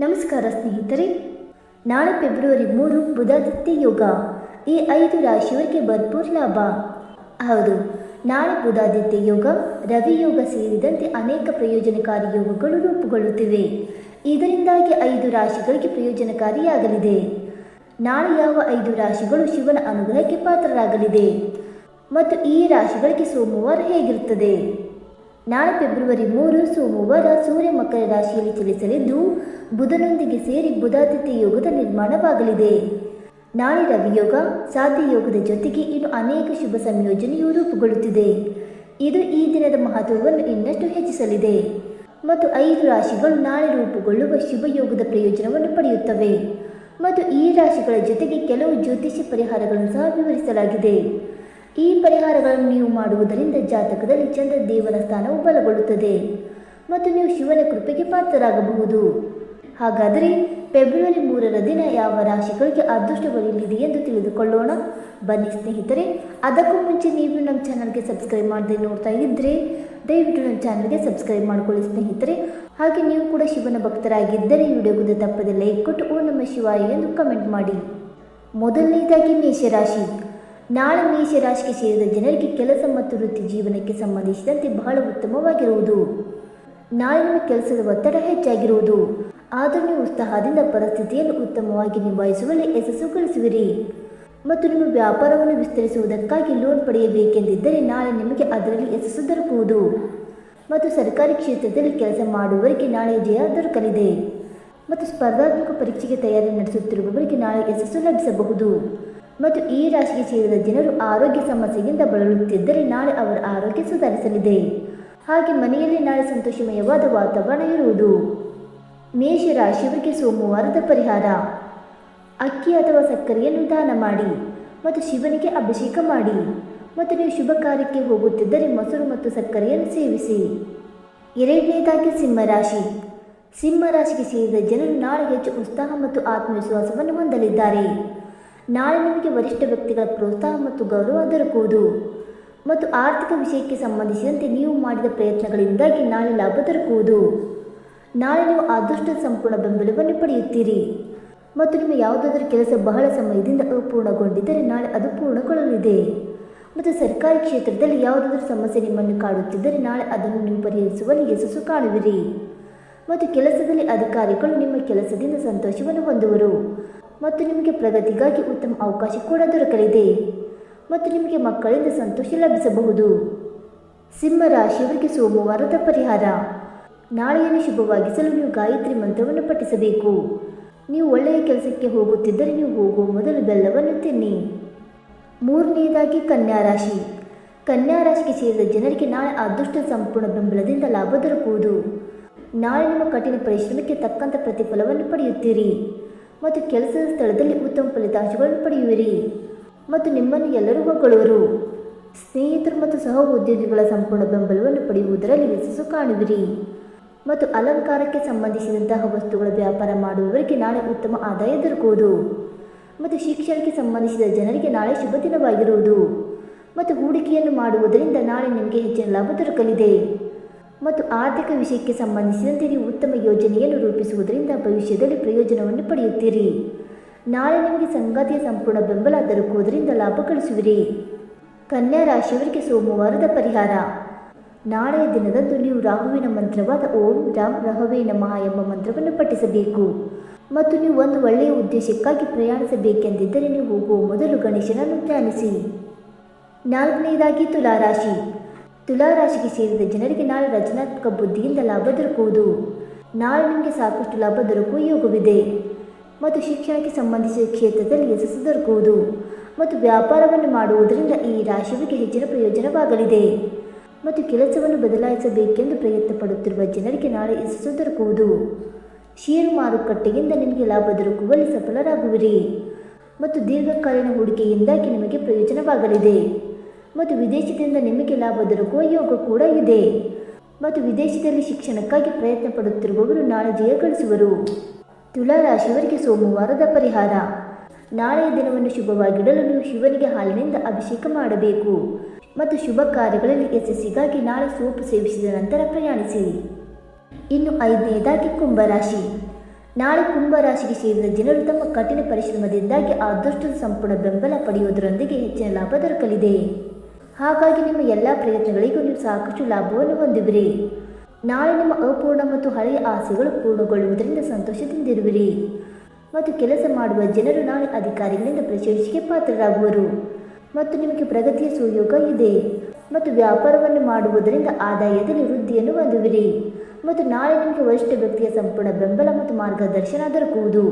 ನಮಸ್ಕಾರ ಸ್ನೇಹಿತರೆ, ನಾಳೆ ಫೆಬ್ರವರಿ 3 ಬುಧಾದಿತ್ಯ ಯೋಗ. ಈ 5 ರಾಶಿಯವರಿಗೆ ಭರ್ಪೂರ್ ಲಾಭ. ಹೌದು, ನಾಳೆ ಬುಧಾದಿತ್ಯ ಯೋಗ, ರವಿ ಯೋಗ ಸೇರಿದಂತೆ ಅನೇಕ ಪ್ರಯೋಜನಕಾರಿ ಯೋಗಗಳು ರೂಪುಗೊಳ್ಳುತ್ತಿವೆ. ಇದರಿಂದಾಗಿ 5 ರಾಶಿಗಳಿಗೆ ಪ್ರಯೋಜನಕಾರಿಯಾಗಲಿದೆ. ನಾಳೆ ಯಾವ 5 ರಾಶಿಗಳು ಶಿವನ ಅನುಗ್ರಹಕ್ಕೆ ಪಾತ್ರರಾಗಲಿದೆ ಮತ್ತು ಈ ರಾಶಿಗಳಿಗೆ ಸೋಮವಾರ ಹೇಗಿರುತ್ತದೆ? ನಾಳೆ ಫೆಬ್ರವರಿ 3 ಸೋಮವಾರ ಸೂರ್ಯ ಮಕರ ರಾಶಿಯಲ್ಲಿ ಚಲಿಸಲಿದ್ದು ಬುಧನೊಂದಿಗೆ ಸೇರಿ ಬುಧಾದಿತ್ಯ ಯೋಗದ ನಿರ್ಮಾಣವಾಗಲಿದೆ. ನಾಳೆ ರವಿಯೋಗ, ಸಾಧ್ಯ ಯೋಗದ ಜೊತೆಗೆ ಇನ್ನು ಅನೇಕ ಶುಭ ಸಂಯೋಜನೆಯು ರೂಪುಗೊಳ್ಳುತ್ತಿದೆ. ಇದು ಈ ದಿನದ ಮಹತ್ವವನ್ನು ಇನ್ನಷ್ಟು ಹೆಚ್ಚಿಸಲಿದೆ ಮತ್ತು 5 ರಾಶಿಗಳು ನಾಳೆ ರೂಪುಗೊಳ್ಳುವ ಶುಭ ಯೋಗದ ಪ್ರಯೋಜನವನ್ನು ಪಡೆಯುತ್ತವೆ ಮತ್ತು ಈ ರಾಶಿಗಳ ಜೊತೆಗೆ ಕೆಲವು ಜ್ಯೋತಿಷ್ಯ ಪರಿಹಾರಗಳನ್ನು ಸಹ ವಿವರಿಸಲಾಗಿದೆ. ಈ ಪರಿಹಾರಗಳನ್ನು ನೀವು ಮಾಡುವುದರಿಂದ ಜಾತಕದಲ್ಲಿ ಚಂದ್ರ ದೇವರ ಸ್ಥಾನವು ಬಲಗೊಳ್ಳುತ್ತದೆ ಮತ್ತು ನೀವು ಶಿವನ ಕೃಪೆಗೆ ಪಾತ್ರರಾಗಬಹುದು. ಹಾಗಾದರೆ ಫೆಬ್ರವರಿ 3ರ ದಿನ ಯಾವ ರಾಶಿಗಳಿಗೆ ಅದೃಷ್ಟ ಬರಲಿದೆ ಎಂದು ತಿಳಿದುಕೊಳ್ಳೋಣ. ಬನ್ನಿ ಸ್ನೇಹಿತರೆ, ಅದಕ್ಕೂ ಮುಂಚೆ ನೀವು ನಮ್ಮ ಚಾನಲ್ಗೆ ಸಬ್ಸ್ಕ್ರೈಬ್ ಮಾಡದೆ ನೋಡ್ತಾ ಇದ್ದರೆ ದಯವಿಟ್ಟು ನಮ್ಮ ಚಾನಲ್ಗೆ ಸಬ್ಸ್ಕ್ರೈಬ್ ಮಾಡಿಕೊಳ್ಳಿ ಸ್ನೇಹಿತರೆ. ಹಾಗೆ ನೀವು ಕೂಡ ಶಿವನ ಭಕ್ತರಾಗಿದ್ದರೆ ವಿಡಿಯೋಗೆ ತಪ್ಪದೆ ಲೈಕ್ ಕೊಟ್ಟು ಓ ನಮ್ಮ ಶಿವಾಯ ಎಂದು ಕಮೆಂಟ್ ಮಾಡಿ. ಮೊದಲನೇದಾಗಿ ಮೇಷರಾಶಿ. ನಾಳೆ ಮೇಷರಾಶಿಗೆ ಸೇರಿದ ಜನರಿಗೆ ಕೆಲಸ ಮತ್ತು ವೃತ್ತಿ ಜೀವನಕ್ಕೆ ಸಂಬಂಧಿಸಿದಂತೆ ಬಹಳ ಉತ್ತಮವಾಗಿರುವುದು. ನಾಳೆ ನಿಮ್ಮ ಕೆಲಸದ ಒತ್ತಡ ಹೆಚ್ಚಾಗಿರುವುದು, ಆದರೂ ನೀವು ಉತ್ಸಾಹದಿಂದ ಪರಿಸ್ಥಿತಿಯನ್ನು ಉತ್ತಮವಾಗಿ ನಿಭಾಯಿಸುವಲ್ಲಿ ಯಶಸ್ಸು ಗಳಿಸುವಿರಿ ಮತ್ತು ನಿಮ್ಮ ವ್ಯಾಪಾರವನ್ನು ವಿಸ್ತರಿಸುವುದಕ್ಕಾಗಿ ಲೋನ್ ಪಡೆಯಬೇಕೆಂದಿದ್ದರೆ ನಾಳೆ ನಿಮಗೆ ಅದರಲ್ಲಿ ಯಶಸ್ಸು ದೊರಕುವುದು ಮತ್ತು ಸರ್ಕಾರಿ ಕ್ಷೇತ್ರದಲ್ಲಿ ಕೆಲಸ ಮಾಡುವವರಿಗೆ ನಾಳೆ ಜಯ ದೊರಕಲಿದೆ ಮತ್ತು ಸ್ಪರ್ಧಾತ್ಮಕ ಪರೀಕ್ಷೆಗೆ ತಯಾರಿ ನಡೆಸುತ್ತಿರುವವರಿಗೆ ನಾಳೆ ಯಶಸ್ಸು ಲಭಿಸಬಹುದು ಮತ್ತು ಈ ರಾಶಿಗೆ ಸೇರಿದ ಜನರು ಆರೋಗ್ಯ ಸಮಸ್ಯೆಯಿಂದ ಬಳಲುತ್ತಿದ್ದರೆ ನಾಳೆ ಅವರ ಆರೋಗ್ಯ ಸುಧಾರಿಸಲಿದೆ. ಹಾಗೆ ಮನೆಯಲ್ಲಿ ನಾಳೆ ಸಂತೋಷಮಯವಾದ ವಾತಾವರಣ ಇರುವುದು. ಮೇಷರಾಶಿಯವರಿಗೆ ಸೋಮವಾರದ ಪರಿಹಾರ: ಅಕ್ಕಿ ಅಥವಾ ಸಕ್ಕರೆಯನ್ನು ದಾನ ಮಾಡಿ ಮತ್ತು ಶಿವನಿಗೆ ಅಭಿಷೇಕ ಮಾಡಿ ಮತ್ತು ನೀವು ಶುಭ ಕಾರ್ಯಕ್ಕೆ ಹೋಗುತ್ತಿದ್ದರೆ ಮೊಸರು ಮತ್ತು ಸಕ್ಕರೆಯನ್ನು ಸೇವಿಸಿ. ಎರಡನೇದಾಗಿ ಸಿಂಹರಾಶಿ. ಸಿಂಹರಾಶಿಗೆ ಸೇರಿದ ಜನರು ನಾಳೆ ಹೆಚ್ಚು ಉತ್ಸಾಹ ಮತ್ತು ಆತ್ಮವಿಶ್ವಾಸವನ್ನು ಹೊಂದಲಿದ್ದಾರೆ. ನಾಳೆ ನಿಮಗೆ ವರಿಷ್ಠ ವ್ಯಕ್ತಿಗಳ ಪ್ರೋತ್ಸಾಹ ಮತ್ತು ಗೌರವ ದೊರಕುವುದು ಮತ್ತು ಆರ್ಥಿಕ ವಿಷಯಕ್ಕೆ ಸಂಬಂಧಿಸಿದಂತೆ ನೀವು ಮಾಡಿದ ಪ್ರಯತ್ನಗಳಿಂದಾಗಿ ನಾಳೆ ಲಾಭ ದೊರಕುವುದು. ನಾಳೆ ನೀವು ಅದೃಷ್ಟದ ಸಂಪೂರ್ಣ ಬೆಂಬಲವನ್ನು ಪಡೆಯುತ್ತೀರಿ ಮತ್ತು ನಿಮ್ಮ ಯಾವುದಾದರೂ ಕೆಲಸ ಬಹಳ ಸಮಯದಿಂದ ಅಪೂರ್ಣಗೊಂಡಿದ್ದರೆ ನಾಳೆ ಅದು ಪೂರ್ಣಗೊಳ್ಳಲಿದೆ ಮತ್ತು ಸರ್ಕಾರಿ ಕ್ಷೇತ್ರದಲ್ಲಿ ಯಾವುದಾದರೂ ಸಮಸ್ಯೆ ನಿಮ್ಮನ್ನು ಕಾಡುತ್ತಿದ್ದರೆ ನಾಳೆ ಅದನ್ನು ನೀವು ಪರಿಹರಿಸುವಲ್ಲಿ ಯಶಸ್ಸು ಕಾಣುವಿರಿ ಮತ್ತು ಕೆಲಸದಲ್ಲಿ ಅಧಿಕಾರಿಗಳು ನಿಮ್ಮ ಕೆಲಸದಿಂದ ಸಂತೋಷವನ್ನು ಹೊಂದುವರು ಮತ್ತು ನಿಮಗೆ ಪ್ರಗತಿಗಾಗಿ ಉತ್ತಮ ಅವಕಾಶ ಕೂಡ ದೊರಕಲಿದೆ ಮತ್ತು ನಿಮಗೆ ಮಕ್ಕಳಿಂದ ಸಂತೋಷ ಲಭಿಸಬಹುದು. ಸಿಂಹರಾಶಿಯವರಿಗೆ ಸೋಮವಾರದ ಪರಿಹಾರ: ನಾಳೆಯನ್ನು ಶುಭವಾಗಿಸಲು ನೀವು ಗಾಯತ್ರಿ ಮಂತ್ರವನ್ನು ಪಠಿಸಬೇಕು. ನೀವು ಒಳ್ಳೆಯ ಕೆಲಸಕ್ಕೆ ಹೋಗುತ್ತಿದ್ದರೆ ನೀವು ಹೋಗುವ ಮೊದಲು ಬೆಲ್ಲವನ್ನು ತಿನ್ನಿ. ಮೂರನೆಯದಾಗಿ ಕನ್ಯಾ ರಾಶಿ. ಕನ್ಯಾ ರಾಶಿಗೆ ಸೇರಿದ ಜನರಿಗೆ ನಾಳೆ ಅದೃಷ್ಟ ಸಂಪೂರ್ಣ ಬೆಂಬಲದಿಂದ ಲಾಭ ದೊರಕುವುದು. ನಾಳೆ ನಿಮ್ಮ ಕಠಿಣ ಪರಿಶ್ರಮಕ್ಕೆ ತಕ್ಕಂಥ ಪ್ರತಿಫಲವನ್ನು ಪಡೆಯುತ್ತೀರಿ ಮತ್ತು ಕೆಲಸದ ಸ್ಥಳದಲ್ಲಿ ಉತ್ತಮ ಫಲಿತಾಂಶಗಳನ್ನು ಪಡೆಯುವಿರಿ ಮತ್ತು ನಿಮ್ಮನ್ನು ಎಲ್ಲರೂ ಹೊಗಳುವರು. ಸ್ನೇಹಿತರು ಮತ್ತು ಸಹ ಉದ್ಯೋಗಿಗಳ ಸಂಪೂರ್ಣ ಬೆಂಬಲವನ್ನು ಪಡೆಯುವುದರಲ್ಲಿ ಯಶಸ್ಸು ಕಾಣುವಿರಿ ಮತ್ತು ಅಲಂಕಾರಕ್ಕೆ ಸಂಬಂಧಿಸಿದಂತಹ ವಸ್ತುಗಳ ವ್ಯಾಪಾರ ಮಾಡುವವರಿಗೆ ನಾಳೆ ಉತ್ತಮ ಆದಾಯ ದೊರಕುವುದು ಮತ್ತು ಶಿಕ್ಷಣಕ್ಕೆ ಸಂಬಂಧಿಸಿದ ಜನರಿಗೆ ನಾಳೆ ಶುಭ ದಿನವಾಗಿರುವುದು ಮತ್ತು ಹೂಡಿಕೆಯನ್ನು ಮಾಡುವುದರಿಂದ ನಾಳೆ ನಿಮಗೆ ಹೆಚ್ಚಿನ ಲಾಭ ದೊರಕಲಿದೆ ಮತ್ತು ಆರ್ಥಿಕ ವಿಷಯಕ್ಕೆ ಸಂಬಂಧಿಸಿದಂತೆ ನೀವು ಉತ್ತಮ ಯೋಜನೆಯನ್ನು ರೂಪಿಸುವುದರಿಂದ ಭವಿಷ್ಯದಲ್ಲಿ ಪ್ರಯೋಜನವನ್ನು ಪಡೆಯುತ್ತೀರಿ. ನಾಳೆ ನಿಮಗೆ ಸಂಗಾತಿಯ ಸಂಪೂರ್ಣ ಬೆಂಬಲ ದೊರಕುವುದರಿಂದ ಲಾಭ ಗಳಿಸುವಿರಿ. ಕನ್ಯಾ ರಾಶಿಯವರಿಗೆ ಸೋಮವಾರದ ಪರಿಹಾರ: ನಾಳೆಯ ದಿನದಂದು ನೀವು ರಾಹುವಿನ ಮಂತ್ರವಾದ ಓಂ ರಾಮ್ ರಹವೇ ನಮಃ ಎಂಬ ಮಂತ್ರವನ್ನು ಪಠಿಸಬೇಕು ಮತ್ತು ನೀವು ಒಂದು ಒಳ್ಳೆಯ ಉದ್ದೇಶಕ್ಕಾಗಿ ಪ್ರಯಾಣಿಸಬೇಕೆಂದಿದ್ದರೆ ನೀವು ಹೋಗುವ ಮೊದಲು ಗಣೇಶನನ್ನು ಧ್ಯಾನಿಸಿ. ನಾಲ್ಕನೆಯದಾಗಿ ತುಲಾರಾಶಿ. ತುಲಾರಾಶಿಗೆ ಸೇರಿದ ಜನರಿಗೆ ನಾಳೆ ರಚನಾತ್ಮಕ ಬುದ್ಧಿಯಿಂದ ಲಾಭ ದೊರಕುವುದು. ನಾಳೆ ನಿಮಗೆ ಸಾಕಷ್ಟು ಲಾಭ ದೊರಕುವ ಯೋಗವಿದೆ ಮತ್ತು ಶಿಕ್ಷಣಕ್ಕೆ ಸಂಬಂಧಿಸಿದ ಕ್ಷೇತ್ರದಲ್ಲಿ ಯಶಸ್ಸು ದೊರಕುವುದು ಮತ್ತು ವ್ಯಾಪಾರವನ್ನು ಮಾಡುವುದರಿಂದ ಈ ರಾಶಿಯವರಿಗೆ ಹೆಚ್ಚಿನ ಪ್ರಯೋಜನವಾಗಲಿದೆ ಮತ್ತು ಕೆಲಸವನ್ನು ಬದಲಾಯಿಸಬೇಕೆಂದು ಪ್ರಯತ್ನ ಪಡುತ್ತಿರುವ ಜನರಿಗೆ ನಾಳೆ ಯಶಸ್ಸು ದೊರಕುವುದು. ಷೇರು ಮಾರುಕಟ್ಟೆಯಿಂದ ನಿಮಗೆ ಲಾಭ ದೊರಕುವಲ್ಲಿ ಸಫಲರಾಗುವಿರಿ ಮತ್ತು ದೀರ್ಘಕಾಲೀನ ಹೂಡಿಕೆಯಿಂದಾಗಿ ನಿಮಗೆ ಪ್ರಯೋಜನವಾಗಲಿದೆ ಮತ್ತು ವಿದೇಶದಿಂದ ನಿಮಗೆ ಲಾಭ ದೊರಕುವ ಯೋಗ ಕೂಡ ಇದೆ ಮತ್ತು ವಿದೇಶದಲ್ಲಿ ಶಿಕ್ಷಣಕ್ಕಾಗಿ ಪ್ರಯತ್ನ ಪಡುತ್ತಿರುವವರು ನಾಳೆ ಜಯ ಗಳಿಸುವರು. ತುಲಾರಾಶಿಯವರಿಗೆ ಸೋಮವಾರದ ಪರಿಹಾರ: ನಾಳೆಯ ದಿನವನ್ನು ಶುಭವಾಗಿಡಲು ನೀವು ಶಿವನಿಗೆ ಹಾಲಿನಿಂದ ಅಭಿಷೇಕ ಮಾಡಬೇಕು ಮತ್ತು ಶುಭ ಕಾರ್ಯಗಳಲ್ಲಿ ಯಶಸ್ಸಿಗಾಗಿ ನಾಳೆ ಸೋಪು ಸೇವಿಸಿದ ನಂತರ ಪ್ರಯಾಣಿಸಿ. ಇನ್ನು 5ನೇದಾಗಿ ಕುಂಭರಾಶಿ. ನಾಳೆ ಕುಂಭ ರಾಶಿಗೆ ಸೇರಿದ ಜನರು ತಮ್ಮ ಕಠಿಣ ಪರಿಶ್ರಮದಿಂದಾಗಿ ಆ ಅದೃಷ್ಟದ ಸಂಪೂರ್ಣ ಬೆಂಬಲ ಪಡೆಯುವುದರೊಂದಿಗೆ ಹೆಚ್ಚಿನ ಲಾಭ ದೊರಕಲಿದೆ. ಹಾಗಾಗಿ ನಿಮ್ಮ ಎಲ್ಲ ಪ್ರಯತ್ನಗಳಿಗೂ ನೀವು ಸಾಕಷ್ಟು ಲಾಭವನ್ನು ಹೊಂದುವಿರಿ. ನಾಳೆ ನಿಮ್ಮ ಅಪೂರ್ಣ ಮತ್ತು ಹಳೆಯ ಆಸೆಗಳು ಪೂರ್ಣಗೊಳ್ಳುವುದರಿಂದ ಸಂತೋಷದಿಂದಿರುವಿರಿ. ಮತ್ತು ಕೆಲಸ ಮಾಡುವ ಜನರು ನಾಳೆ ಅಧಿಕಾರಿಗಳಿಂದ ಪ್ರಶಂಸೆಗೆ ಪಾತ್ರರಾಗುವರು ಮತ್ತು ನಿಮಗೆ ಪ್ರಗತಿಯ ಸುಯೋಗ ಇದೆ. ಮತ್ತು ವ್ಯಾಪಾರವನ್ನು ಮಾಡುವುದರಿಂದ ಆದಾಯದಲ್ಲಿ ವೃದ್ಧಿಯನ್ನು ಹೊಂದುವಿರಿ. ಮತ್ತು ನಾಳೆ ನಿಮಗೆ ವರಿಷ್ಠ ವ್ಯಕ್ತಿಯ ಸಂಪೂರ್ಣ ಬೆಂಬಲ ಮತ್ತು ಮಾರ್ಗದರ್ಶನ ದೊರಕುವುದು.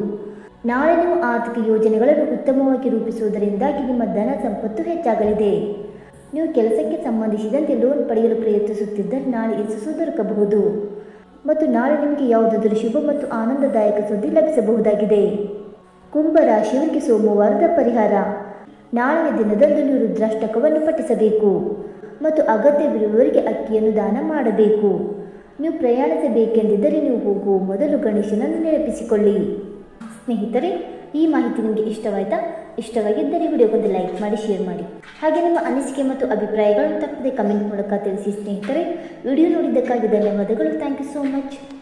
ನಾಳೆ ನೀವು ಆರ್ಥಿಕ ಯೋಜನೆಗಳನ್ನು ಉತ್ತಮವಾಗಿ ರೂಪಿಸುವುದರಿಂದಾಗಿ ನಿಮ್ಮ ಧನ ಸಂಪತ್ತು ಹೆಚ್ಚಾಗಲಿದೆ. ನೀವು ಕೆಲಸಕ್ಕೆ ಸಂಬಂಧಿಸಿದಂತೆ ಲೋನ್ ಪಡೆಯಲು ಪ್ರಯತ್ನಿಸುತ್ತಿದ್ದರೆ ನಾಳೆ ಯಶಸ್ಸು ದೊರಕಬಹುದು. ಮತ್ತು ನಾಳೆ ನಿಮಗೆ ಯಾವುದಾದರೂ ಶುಭ ಮತ್ತು ಆನಂದದಾಯಕ ಸುದ್ದಿ ಲಭಿಸಬಹುದಾಗಿದೆ. ಕುಂಭ ರಾಶಿಯವರಿಗೆ ಸೋಮವಾರದ ಪರಿಹಾರ. ನಾಳೆಯ ದಿನದಂದು ನೀವು ರುದ್ರಾಷ್ಟಕವನ್ನು ಪಠಿಸಬೇಕು ಮತ್ತು ಅಗತ್ಯವಿರುವವರಿಗೆ ಅಕ್ಕಿಯನ್ನು ದಾನ ಮಾಡಬೇಕು. ನೀವು ಪ್ರಯಾಣಿಸಬೇಕೆಂದಿದ್ದರೆ ನೀವು ಹೋಗುವ ಮೊದಲು ಗಣೇಶನನ್ನು ನೆನಪಿಸಿಕೊಳ್ಳಿ. ಸ್ನೇಹಿತರೆ, ಈ ಮಾಹಿತಿ ನಿಮಗೆ ಇಷ್ಟವಾಯಿತಾ? ಇಷ್ಟವಾಗಿದ್ದರೆ ವಿಡಿಯೋಗೊಂದು ಲೈಕ್ ಮಾಡಿ, ಶೇರ್ ಮಾಡಿ. ಹಾಗೆ ನಿಮ್ಮ ಅನಿಸಿಕೆ ಮತ್ತು ಅಭಿಪ್ರಾಯಗಳನ್ನು ತಪ್ಪದೆ ಕಮೆಂಟ್ ಮೂಲಕ ತಿಳಿಸಿ. ಸ್ನೇಹಿತರೆ, ವಿಡಿಯೋ ನೋಡಿದ್ದಕ್ಕಾಗಿ ಧನ್ಯವಾದಗಳು. Thank you so much.